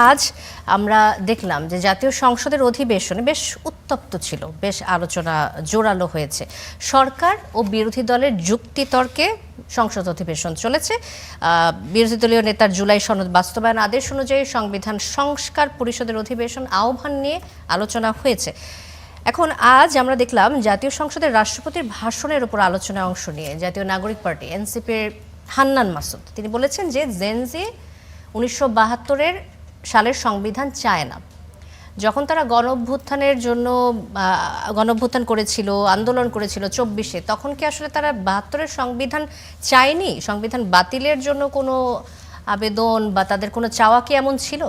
আজ আমরা দেখলাম যে জাতীয় সংসদের অধিবেশনে বেশ উত্তপ্ত ছিল, বেশ আলোচনা জোরালো হয়েছে। সরকার ও বিরোধী দলের যুক্তিতর্কে সংসদ অধিবেশন চলেছে। বিরোধী দলীয় নেতার জুলাই সনদ বাস্তবায়ন আদেশ অনুযায়ী সংবিধান সংস্কার পরিষদের অধিবেশন আহ্বান নিয়ে আলোচনা হয়েছে। এখন আজ আমরা দেখলাম জাতীয় সংসদের রাষ্ট্রপতির ভাষণের উপর আলোচনায় অংশ নিয়ে জাতীয় নাগরিক পার্টি এনসিপির হান্নান মাসুদ তিনি বলেছেন যে জেনজি 1972 সালের সংবিধান চায় না। যখন তারা গণঅভ্যুত্থান করেছিল, আন্দোলন করেছিল 24-এ, তখন কি আসলে তারা 72-এর সংবিধান চায়নি? সংবিধান বাতিলের জন্য কোনো আবেদন বা তাদের কোনো চাওয়া কি এমন ছিল?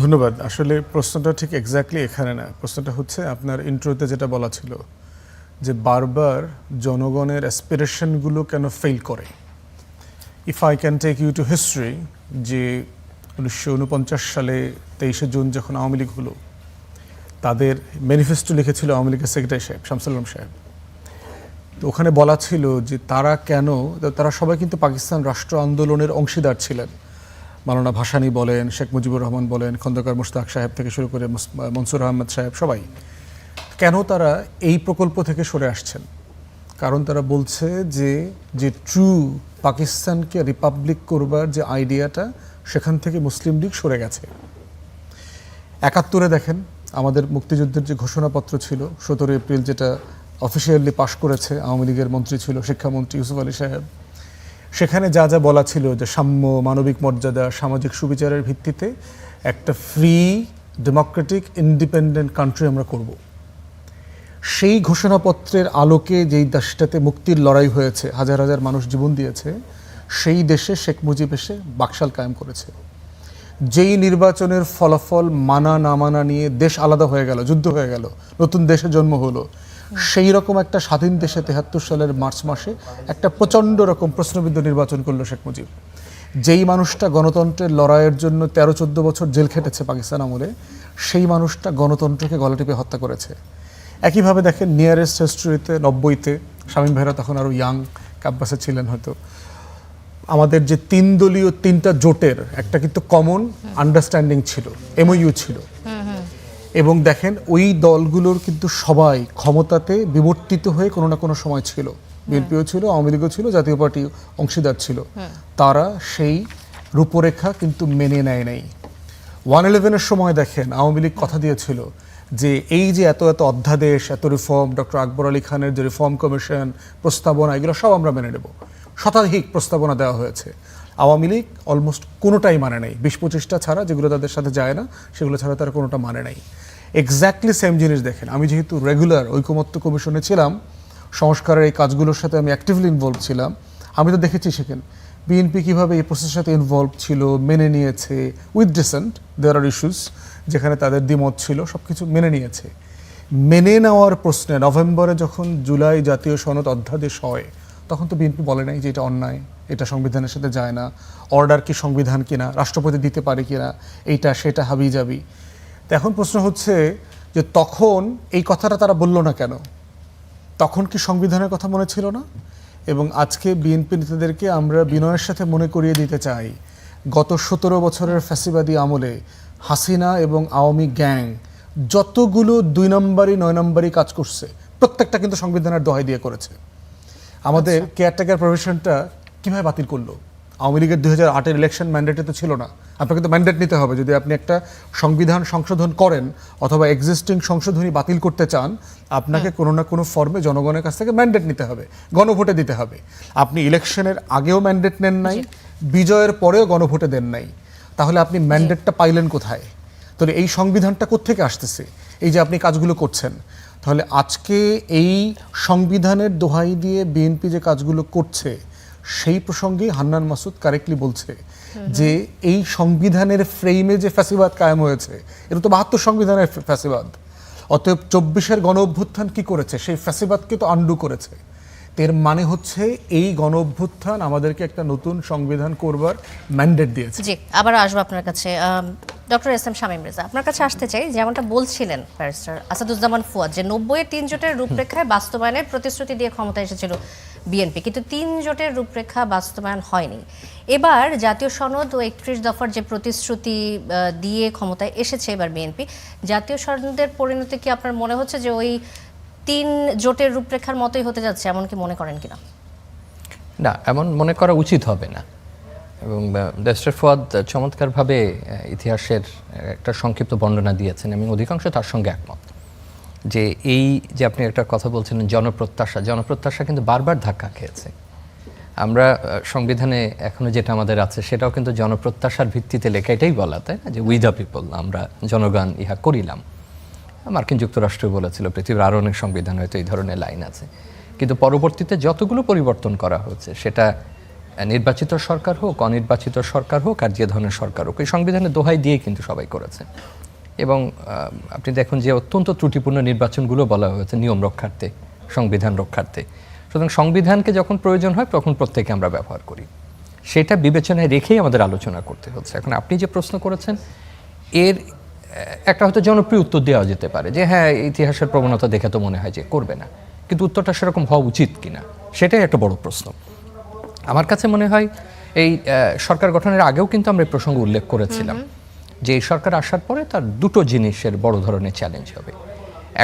ধন্যবাদ। আসলে প্রশ্নটা ঠিক এক্স্যাক্টলি এখানে না। প্রশ্নটা হচ্ছে আপনার ইন্ট্রোতে যেটা বলা ছিল যে বারবার জনগণের অ্যাসপিরেশনগুলো কেন ফেল করে। If I can take you to history, যে 1949 সালে 23শে জুন যখন আওয়ামী লীগ হলো, তাদের ম্যানিফেস্টো লিখেছিল আওয়ামী লীগের সেক্রেটারি সাহেব শামসুল আলম সাহেব। তো ওখানে বলা ছিল যে তারা সবাই কিন্তু পাকিস্তান রাষ্ট্র আন্দোলনের অংশীদার ছিলেন। মাওলানা ভাসানী বলেন, শেখ মুজিবুর রহমান বলেন, খন্দকার মুশতাক সাহেব থেকে শুরু করে মনসুর আহমদ সাহেব, সবাই। কেন তারা এই প্রকল্প থেকে সরে আসছেন? কারণ তারা বলছে যে ট্রু পাকিস্তানকে রিপাবলিক করবার যে আইডিয়াটা, সেখান থেকে মুসলিম লীগ সরে গেছে। 71-এ দেখেন আমাদের মুক্তিযুদ্ধের যে ঘোষণাপত্র ছিল 17 এপ্রিল, যেটা অফিসিয়ালি পাশ করেছে আওয়ামী লীগের মন্ত্রী ছিল শিক্ষামন্ত্রী ইউসুফ আলী সাহেব, সেখানে যা যা বলা ছিল যে সাম্য, মানবিক মর্যাদা, সামাজিক সুবিচারের ভিত্তিতে একটা ফ্রি, ডেমোক্রেটিক, ইন্ডিপেন্ডেন্ট কান্ট্রি আমরা করব। সেই ঘোষণাপত্রের আলোকে যেই দেশটাতে মুক্তির লড়াই হয়েছে, হাজার হাজার মানুষ জীবন দিয়েছে, সেই দেশে শেখ মুজিব এসে বাকশাল কায়েম করেছে। যেই নির্বাচনের ফলাফল মানা না মানা নিয়ে দেশ আলাদা হয়ে গেল, যুদ্ধ হয়ে গেল, নতুন দেশে জন্ম হলো, সেই রকম একটা স্বাধীন দেশে 73 সালের মার্চ মাসে একটা প্রচণ্ড রকম প্রশ্নবিদ্ধ নির্বাচন করলো শেখ মুজিব। যেই মানুষটা গণতন্ত্রের লড়াইয়ের জন্য 13-14 বছর জেল খেটেছে পাকিস্তান আমলে, সেই মানুষটা গণতন্ত্রকে গলা টিপে হত্যা করেছে। একইভাবে দেখেন নিয়ারেস্ট হিস্ট্রিতে 90-তে, শামীম ভাইরা তখন আরও ইয়াং ক্যাম্পাসে ছিলেন হয়তো, আমাদের যে 3 দলীয় 3টা জোটের একটা কিন্তু কমন আন্ডারস্ট্যান্ডিং ছিল, এমওইউ ছিল। এবং দেখেন ওই দলগুলোর কিন্তু সবাই ক্ষমতাতে বিবর্তিত হয়ে কোনো না কোনো সময় ছিল। বিএনপিও ছিল, আওয়ামী লীগও ছিল, জাতীয় পার্টি অংশীদার ছিল। তারা সেই রূপরেখা কিন্তু মেনে নেয় নাই। 111-এর সময় দেখেন আওয়ামী লীগ কথা দিয়েছিল যে এই যে এত এত অধ্যাদেশ, এত রিফর্ম, ডক্টর আকবর আলী খানের যে রিফর্ম কমিশন প্রস্তাবনা, এগুলো সব আমরা মেনে নেব। শতাধিক প্রস্তাবনা দেওয়া হয়েছে। আওয়ামী লীগ অলমোস্ট কোনোটাই মানে নাই, 20-25টা ছাড়া, যেগুলো তাদের সাথে যায় না, সেগুলো ছাড়া তারা কোনোটা মানে নাই। এক্স্যাক্টলি সেম জিনিস দেখেন, আমি যেহেতু রেগুলার ঐকমত্য কমিশনে ছিলাম, সংস্কারের এই কাজগুলোর সাথে আমি অ্যাক্টিভলি ইনভলভ ছিলাম, আমি তো দেখেছি সেখানে বিএনপি কীভাবে এই প্রসেসের সাথে ইনভলভ ছিল, মেনে নিয়েছে। With dissent, there are issues, যেখানে তাদের দ্বিমত ছিল, সব কিছু মেনে নিয়েছে। মেনে নেওয়ার প্রশ্নে নভেম্বরে যখন জুলাই জাতীয় সনদ অধ্যাদেশ হয়, তখন তো বিএনপি বলে নাই যে এটা অন্যায়, এটা সংবিধানের সাথে যায় না, অর্ডার কি সংবিধান কিনা, রাষ্ট্রপতি দিতে পারে কিনা, এইটা সেটা হাবি যাবি। তো এখন প্রশ্ন হচ্ছে যে তখন এই কথাটা তারা বলল না কেন? তখন কি সংবিধানের কথা মনে ছিল না? এবং আজকে বিএনপি নেতাদেরকে আমরা বিনয়ের সাথে মনে করিয়ে দিতে চাই, গত 17 বছরের ফ্যাসিবাদী আমলে হাসিনা এবং আওয়ামী গ্যাং যতগুলো 2 নম্বরই 9 নম্বরই কাজ করছে, প্রত্যেকটা কিন্তু সংবিধানের দোহাই দিয়ে করেছে। আমাদের কেয়ারটেকার প্রভিশনটা কীভাবে বাতিল করলো? আওয়ামী লীগের 2008-এর ইলেকশন ম্যান্ডেটে তো ছিল না। আপনাকে তো ম্যান্ডেট নিতে হবে, যদি আপনি একটা সংবিধান সংশোধন করেন অথবা এক্সিস্টিং সংশোধনী বাতিল করতে চান, আপনাকে কোনো না কোনো ফর্মে জনগণের কাছ থেকে ম্যান্ডেট নিতে হবে, গণভোটে দিতে হবে। আপনি ইলেকশনের আগেও ম্যান্ডেট নেন নাই, বিজয়ের পরেও গণভোটে দেন নাই, তাহলে আপনি ম্যান্ডেটটা পাইলেন কোথায়? তাহলে এই সংবিধানটা কোত্থেকে আসতেছে? এই যে আপনি কাজগুলো করছেন, তাহলে আজকে এই সংবিধানের দোহাই দিয়ে বিএনপি যে কাজগুলো করছে, সেই প্রসঙ্গে হান্নান মাসুদ কারেক্টলি বলছে যে এই সংবিধানের ফ্রেমে যে ফ্যাসিবাদ কায়েম হয়েছে, এটা তো 72 সংবিধানের ফ্যাসিবাদ। অতএব 24-এর গণ অভ্যুত্থান কি করেছে? সেই ফ্যাসিবাদকে তো আন্ডু করেছে। এর মানে হচ্ছে এই গণ অভ্যুত্থান আমাদেরকে একটা নতুন সংবিধান করবার ম্যান্ডেট দিয়েছে। জি, আবার আসবো আপনার কাছে। Doctor S M Shamim Reza, আপনার কাছে আসতে চাই। যেমনটা বলছিলেন ব্যারিস্টার আসাদুজ্জামান ফুয়াদ, যে 90-এর 3 জোটের রূপরেখায় বাস্তবায়নের প্রতিশ্রুতি দিয়ে ক্ষমতা এসেছিল বিএনপি, কিন্তু 3 জোটের রূপরেখা বাস্তবায়ন হয়নি। এবার জাতীয় সনদ ও 31 দফার যে প্রতিশ্রুতি দিয়ে ক্ষমতায় এসেছে এবার বিএনপি, জাতীয় সনদের পরিণতি কি আপনার মনে হচ্ছে যে ওই 3 জোটের রূপরেখার মতোই হতে যাচ্ছে, এমন কি মনে করেন কিনা? না, এমন মনে করা উচিত হবে না। এবং ব্যারিস্টার ফুয়াদ চমৎকারভাবে ইতিহাসের একটা সংক্ষিপ্ত বর্ণনা দিয়েছেন, আমি অধিকাংশ তার সঙ্গে একমত। যে এই যে আপনি একটা কথা বলছেন জনপ্রত্যাশা কিন্তু বারবার ধাক্কা খেয়েছে। আমরা সংবিধানে এখনো যেটা আমাদের আছে সেটাও কিন্তু জনপ্রত্যাশার ভিত্তিতে লেখা, এটাই বলা, তাই না, যে উই দ্য পিপল, আমরা জনগণ ইহা করিলাম। মার্কিন যুক্তরাষ্ট্র বলেছিল, পৃথিবীর আরও অনেক সংবিধান হয়তো এই ধরনের লাইন আছে, কিন্তু পরবর্তীতে যতগুলো পরিবর্তন করা হচ্ছে সেটা নির্বাচিত সরকার হোক, অনির্বাচিত সরকার হোক, আর যে ধরনের সরকার হোক, এই সংবিধানের দোহাই দিয়ে কিন্তু সবাই করেছে। এবং আপনি দেখুন যে অত্যন্ত ত্রুটিপূর্ণ নির্বাচনগুলো বলা হয়েছে নিয়ম রক্ষার্থে, সংবিধান রক্ষার্থে। সুতরাং সংবিধানকে যখন প্রয়োজন হয় তখন প্রত্যেকে আমরা ব্যবহার করি, সেটা বিবেচনায় রেখেই আমাদের আলোচনা করতে হচ্ছে। এখন আপনি যে প্রশ্ন করেছেন এর একটা হয়তো জনপ্রিয় উত্তর দেওয়া যেতে পারে যে হ্যাঁ, ইতিহাসের প্রবণতা দেখে তো মনে হয় যে করবে না, কিন্তু উত্তরটা সেরকম হওয়া উচিত কিনা সেটাই একটা বড় প্রশ্ন। আমার কাছে মনে হয় এই সরকার গঠনের আগেও কিন্তু আমরা এই প্রসঙ্গ উল্লেখ করেছিলাম যে এই সরকার আসার পরে তার দুটো জিনিসের বড় ধরনের চ্যালেঞ্জ হবে।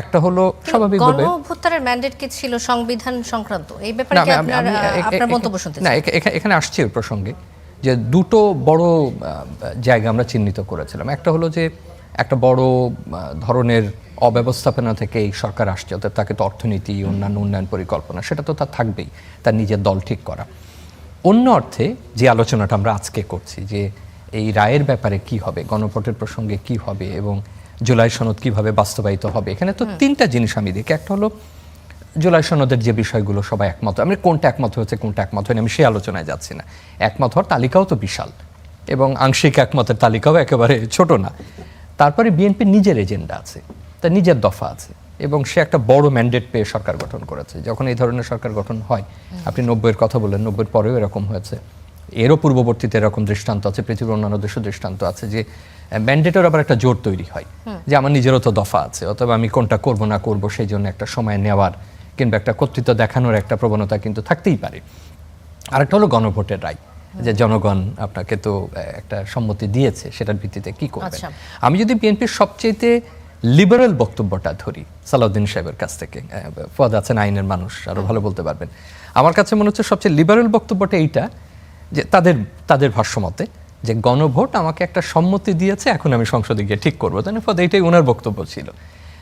একটা হলো স্বাভাবিকভাবে গণঅভ্যুত্থানের ম্যান্ডেট কি ছিল সংবিধান সংক্রান্ত, এই ব্যাপারে কি আপনার মন্তব্য শুনতে চাই। না, এখানে আসছে এর প্রসঙ্গে যে দুটো বড় জায়গা আমরা চিহ্নিত করেছিলাম। একটা হলো যে একটা বড় ধরনের অব্যবস্থাপনা থেকে এই সরকার আসছে, অর্থাৎ তাকে তো অর্থনীতি, অন্যান্য উন্নয়ন পরিকল্পনা সেটা তো তার থাকবেই, তার নিজের দল ঠিক করা। অন্য অর্থে যে আলোচনাটা আমরা আজকে করছি যে এই রায়ের ব্যাপারে কি হবে, গণভোটের প্রসঙ্গে কি হবে এবং জুলাই সনদ কিভাবে বাস্তবায়িত হবে, এখানে তো 3টা জিনিস আমি দেখি। একটা হলো জুলাই সনদের যে বিষয়গুলো সবাই একমত, আমি কোনটা একমত হয়েছে কোনটা একমত হয়নি আমি সেই আলোচনায় যাচ্ছি না। একমত হওয়ার তালিকাও তো বিশাল এবং আংশিক একমতের তালিকাও একেবারে ছোট না। তারপরে বিএনপির নিজের এজেন্ডা আছে, তার নিজের দফা আছে এবং সে একটা বড় ম্যান্ডেট পেয়ে সরকার গঠন করেছে। যখন এই ধরনের সরকার গঠন হয়, আপনি 90-এর কথা বললেন, 90-এর পরেও এরকম হয়েছে, এরও পূর্ববর্তীতে এরকম দৃষ্টান্ত আছে, পৃথিবীর অন্যান্য দেশের দৃষ্টান্ত আছে যে ম্যান্ডেটের আবার একটা জোর তৈরি হয় যে আমার নিজেরও তো দফা আছে, অথবা আমি কোনটা করব না করব সেই জন্য একটা সময় নেওয়ার কিংবা একটা কর্তৃত্ব দেখানোর একটা প্রবণতা কিন্তু থাকতেই পারে। আরেকটা হলো গণভোটের রায়, যে জনগণ আপনাকে তো একটা সম্মতি দিয়েছে, সেটার ভিত্তিতে কি করবেন। আমি যদি বিএনপির সবচেয়ে লিবারেল বক্তব্যটা ধরি সালাউদ্দিন সাহেবের কাছ থেকে, ফুয়াদ আছেন আইনের মানুষ, আরো ভালো বলতে পারবেন, আমার কাছে মনে হচ্ছে সবচেয়ে লিবারেল বক্তব্যটা এইটা যে তাদের ভাষ্যমতে যে গণভোট আমাকে একটা সম্মতি দিয়েছে, এখন আমি সংসদে গিয়ে ঠিক করবো, তাই না, ফুয়াদ এইটাই ওনার বক্তব্য ছিল।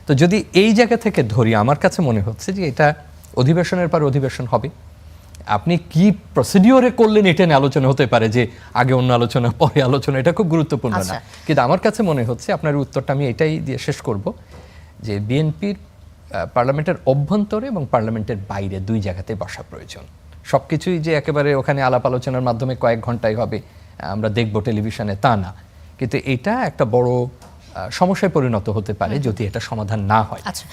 তো যদি এই জায়গা থেকে ধরি, আমার কাছে মনে হচ্ছে যে এটা অধিবেশনের পর অধিবেশন হবে। আপনি কি প্রসিডিওরে করলেন এটা নিয়ে আলোচনা হতে পারে, যে আগে অন্য আলোচনা পরে আলোচনা, এটা খুব গুরুত্বপূর্ণ না। কিন্তু আমার কাছে মনে হচ্ছে, আপনার উত্তরটা আমি এটাই দিয়ে শেষ করব, যে বিএনপির পার্লামেন্টের অভ্যন্তরে এবং পার্লামেন্টের বাইরে দুই জায়গাতে বসা প্রয়োজন। সবকিছুই যে একেবারে ওখানে আলাপ আলোচনার মাধ্যমে কয়েক ঘন্টায় হবে, আমরা দেখব টেলিভিশনে, তা না, কিন্তু এটা একটা বড় সমস্যায় পরিণত হতে পারে যদি এটা সমাধান না হয়। আচ্ছা।